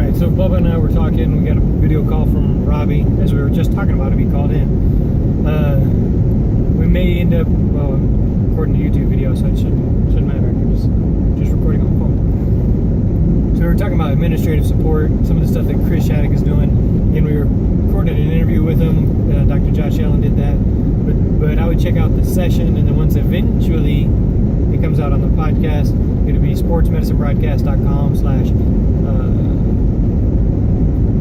right, so Bubba and I were talking. We got a video call from Robbie as we were just talking about it. He called in. We may end up, well, recording a YouTube video, so it shouldn't matter. We're just recording on the phone. So we were talking about administrative support, some of the stuff that Chris Shattuck is doing. Again, we recorded an interview with him. Dr. Josh Allen did that. But I would check out the session, and then once eventually it comes out on the podcast, it'll be sportsmedicinebroadcast.com/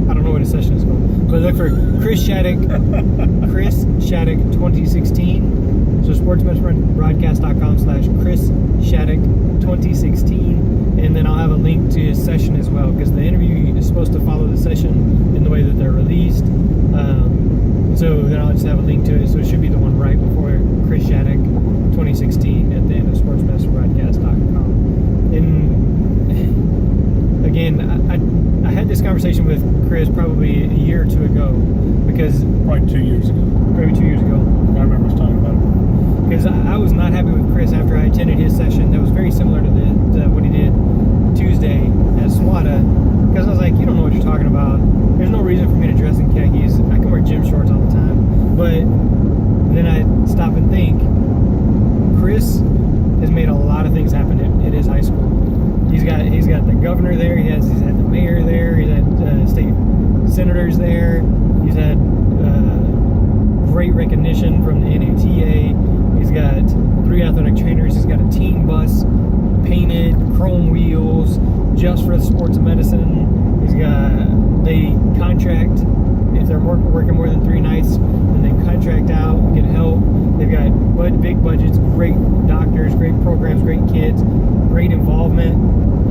I don't know what his session is called, but look for Chris Shattuck 2016. So sportsmedicinebroadcast.com/ Chris Shattuck 2016, and then I'll have a link to his session as well, because the interview is supposed to follow the session in the way that they're released. So then I'll just have a link to it. So it should be the one right before Chris Shattuck 2016 at the end of sportsmedicinebroadcast.com. And again, I had this conversation with Chris probably a year or two ago, because probably 2 years ago. Probably 2 years ago. I remember us talking about it. Because I was not happy with Chris after I attended his session. That was very similar to what he did Tuesday at SWATA. Because I was like, you don't know what you're talking about. There's no reason for me to dress in khakis. I can wear gym shorts all the time. But then I stop and think, Chris has made a lot of things happen at his high school. He's got the governor there. He's had the mayor there. He's had state senators there. He's had great recognition from the NATA. He's got 3 athletic trainers. He's got a team bus painted, chrome wheels, just for the sports of medicine. They contract, if they're working more than 3 nights, then they contract out, get help. They've got big budgets, great doctors, great programs, great kids, great involvement.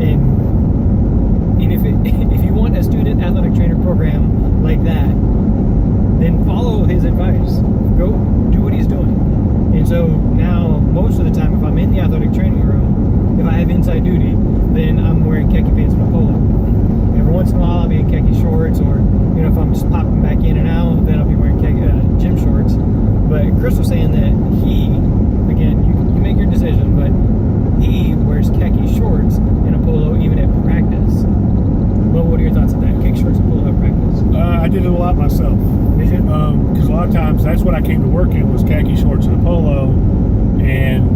And if you want a student athletic trainer program like that, then follow his advice. Go do what he's doing. And so now, most of the time, if I'm in the athletic training room, if I have inside duty, then I'm wearing khaki pants and a polo. Every once in a while, I'll be in khaki shorts, or if I'm just popping back in and out, then I'll be wearing gym shorts. But Chris was saying that he, again, you make your decision, but he wears khaki shorts and a polo even at practice. Well, what are your thoughts on that? Khaki shorts and polo at practice? I did it a lot myself. Because a lot of times that's what I came to work in, was khaki shorts and a polo, and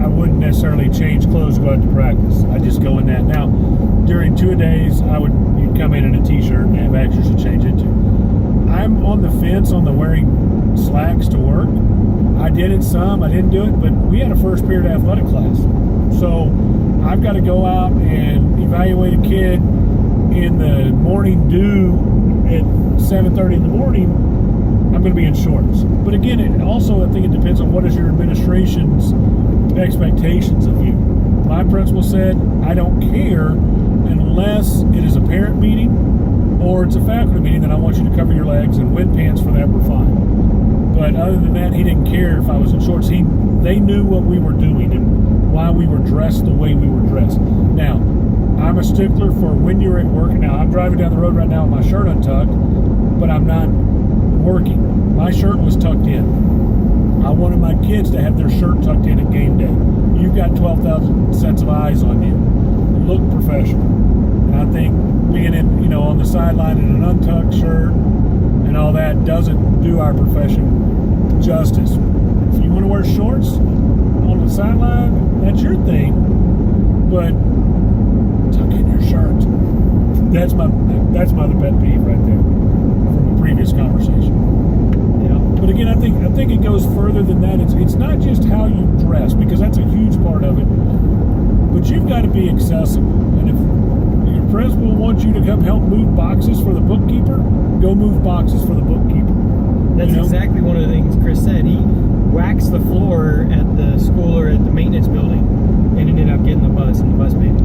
I wouldn't necessarily change clothes to go out to practice. I just go in that. Now, during 2 days, you'd come in a t-shirt and have extras to change into. I'm on the fence on the wearing slacks to work. I did it some, I didn't do it, but we had a first period athletic class. So I've got to go out and evaluate a kid in the morning dew at 7:30 in the morning. I'm going to be in shorts. But again, I think it depends on what is your administration's expectations of you. My principal said, I don't care unless it is a parent meeting or it's a faculty meeting, that I want you to cover your legs, and wet pants for that were fine. But other than that, he didn't care if I was in shorts. They knew what we were doing and why we were dressed the way we were dressed. Now, I'm a stickler for when you're at work. Now, I'm driving down the road right now with my shirt untucked, but I'm not working. My shirt was tucked in. I wanted my kids to have their shirt tucked in at game day. You've got 12,000 sets of eyes on you. Look professional. And I think being on the sideline in an untucked shirt and all that doesn't do our profession justice. If you want to wear shorts on the sideline, that's your thing. But tuck in your shirt. That's my other pet peeve right there from a previous conversation. But again, I think it goes further than that. It's not just how you dress, because that's a huge part of it. But you've got to be accessible. And if your principal wants you to come help move boxes for the bookkeeper, go move boxes for the bookkeeper. That's exactly one of the things Chris said. He waxed the floor at the school or at the maintenance building and ended up getting the bus and the bus painted.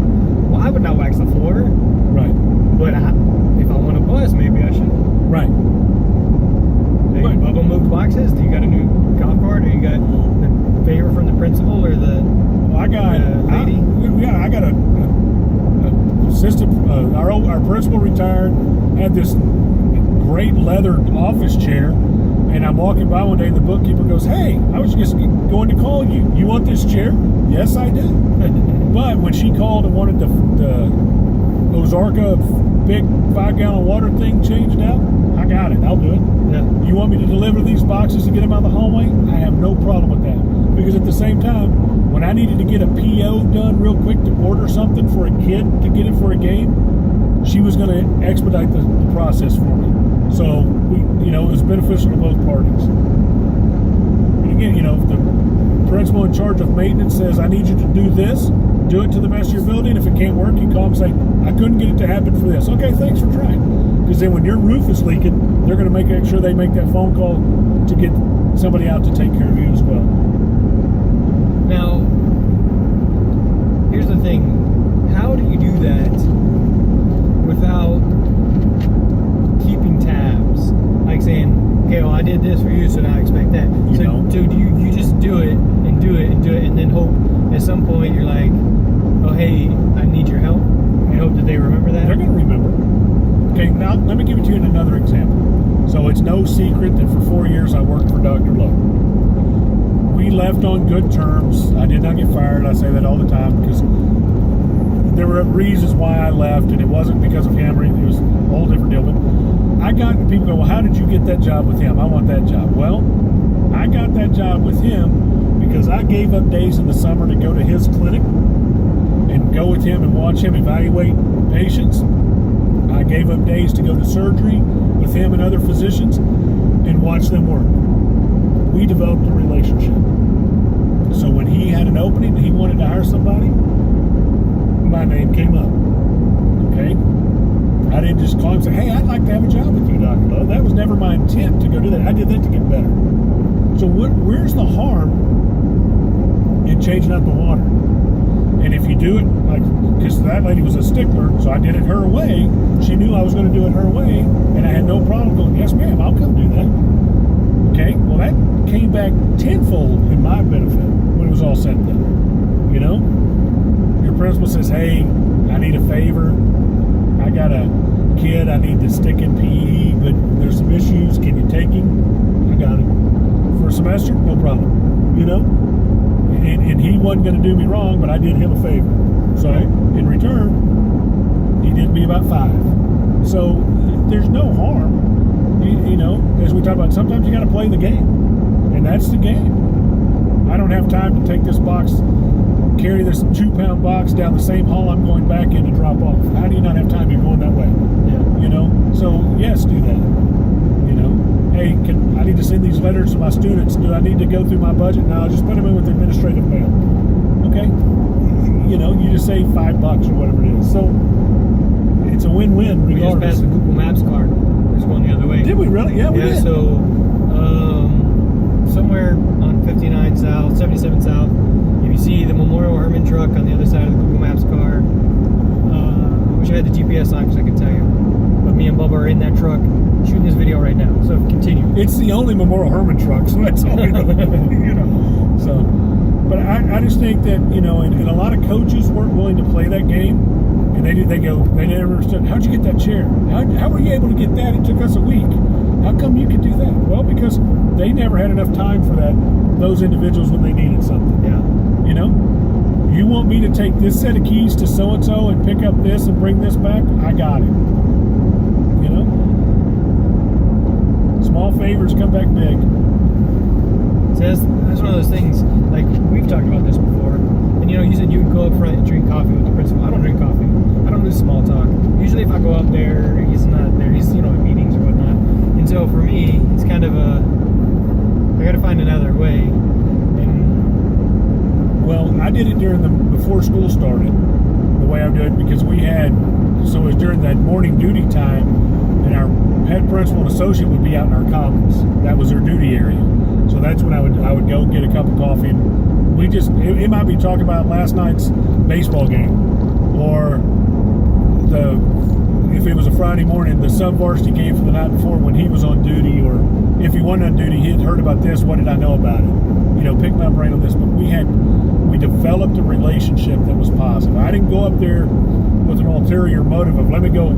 Well, I would not wax the floor. Right. But if I want a bus, maybe I should. Right. Bubba moved boxes. Do you got a new golf cart, or you got the favor from the principal or the lady? I got a assistant. Our principal retired. Had this great leather office chair, and I'm walking by one day, and the bookkeeper goes, "Hey, I was just going to call you. You want this chair?" Yes, I do. But when she called and wanted the Ozarka big 5-gallon water thing changed out, I got it. I'll do it. Yeah. You want me to deliver these boxes to get them out of the hallway? I have no problem with that. Because at the same time, when I needed to get a PO done real quick to order something for a kid to get it for a game, she was going to expedite the process for me. So it was beneficial to both parties. And again, if the principal in charge of maintenance says, I need you to do this, do it to the best of your ability, and if it can't work, you call them and say, I couldn't get it to happen for this. Okay, thanks for trying. Because then when your roof is leaking, they're going to make sure they make that phone call to get somebody out to take care of you as well. Now, here's the thing. How do you do that without keeping tabs? Like saying, okay, well, I did this for you, so now I expect that. So do you just do it, and then hope at some point you're like, oh, hey, I need your help, and hope that they remember that? They're going to remember. Okay, now let me give it to you in another example. So it's no secret that for 4 years I worked for Dr. Lowe. We left on good terms. I did not get fired. I say that all the time because there were reasons why I left, and it wasn't because of him. It was a whole different deal. But I got people go, well, how did you get that job with him? I want that job. Well, I got that job with him because I gave up days in the summer to go to his clinic and go with him and watch him evaluate patients. I gave up days to go to surgery with him and other physicians and watch them work. We developed a relationship. So when he had an opening and he wanted to hire somebody, my name came up. Okay? I didn't just call him and say, hey, I'd like to have a job with you, Dr. Lowe. That was never my intent to go do that. I did that to get better. So where's the harm in changing out the water? And if you do it, because that lady was a stickler, so I did it her way. She knew I was going to do it her way, and I had no problem going, yes, ma'am, I'll come do that. Okay? Well, that came back tenfold in my benefit when it was all said and done. Your principal says, hey, I need a favor. I got a kid I need to stick in PE, but there's some issues. Can you take him? I got it. For a semester? No problem. And he wasn't going to do me wrong, but I did him a favor. So in return, he did me about 5. So there's no harm. As we talk about, sometimes you got to play the game. And that's the game. I don't have time to take this box, carry this 2-pound box down the same hall I'm going back in to drop off. How do you not have time? You're going that way. Yeah. So yes, do that. Hey, I need to send these letters to my students. Do I need to go through my budget? No, I'll just put them in with administrative mail. Okay? You just save $5 or whatever it is. So it's a win-win regardless. We just passed the Google Maps card. It's going the other way. Did we really? Yeah, we did. So somewhere on 59 South, 77 South, if you see the Memorial Herman truck on the other side of the Google Maps car, I wish I had the GPS on because I could tell you. But me and Bubba are in that truck shooting this video right now. So continue. It's the only Memorial Herman truck, so that's all we know. So, but I just think that and a lot of coaches weren't willing to play that game, and they never understood. How'd you get that chair? How were you able to get that? It took us a week. How come you could do that? Well, because they never had enough time for those individuals when they needed something. Yeah. You want me to take this set of keys to so-and-so and pick up this and bring this back? I got it. Small favors come back big. So that's one of those things, like, we've talked about this before. And, you said you would go up front and drink coffee with the principal. I don't drink coffee. I don't do small talk. Usually if I go up there, he's not there. He's, at meetings or whatnot. And so for me, it's kind of I got to find another way. Well, I did it before school started, the way I did it, because it was during that morning duty time, and our head principal and associate would be out in our commons. That was their duty area. So that's when I would go get a cup of coffee, and it might be talking about last night's baseball game, or if it was a Friday morning, the sub-varsity game from the night before when he was on duty, or if he wasn't on duty, he had heard about this, what did I know about it? Pick my brain on this. But we developed a relationship that was positive. I didn't go up there with an ulterior motive of, let me go,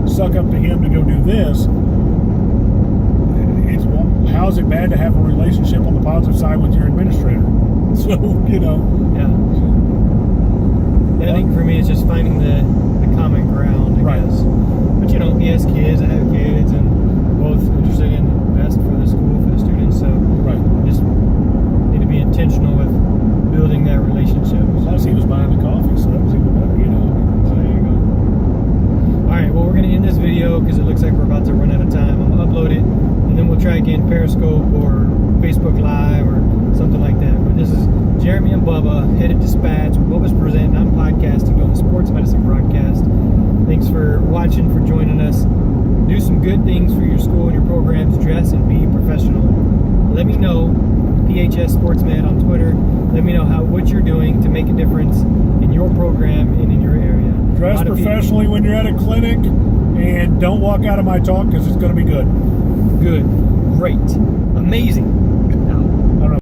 suck up to him to go do this. How's it bad to have a relationship on the positive side with your administrator? So, Yeah. I think for me, it's just finding the common headed to SPATS. Bubba's presenting. I'm podcasting, doing the sports medicine broadcast. Thanks for watching, for joining us. Do some good things for your school and your programs. Dress and be professional. Let me know, PHS Sportsmed on Twitter. Let me know what you're doing to make a difference in your program and in your area. Dress professionally when you're at a clinic, and don't walk out of my talk because it's going to be good. Good. Great. Amazing.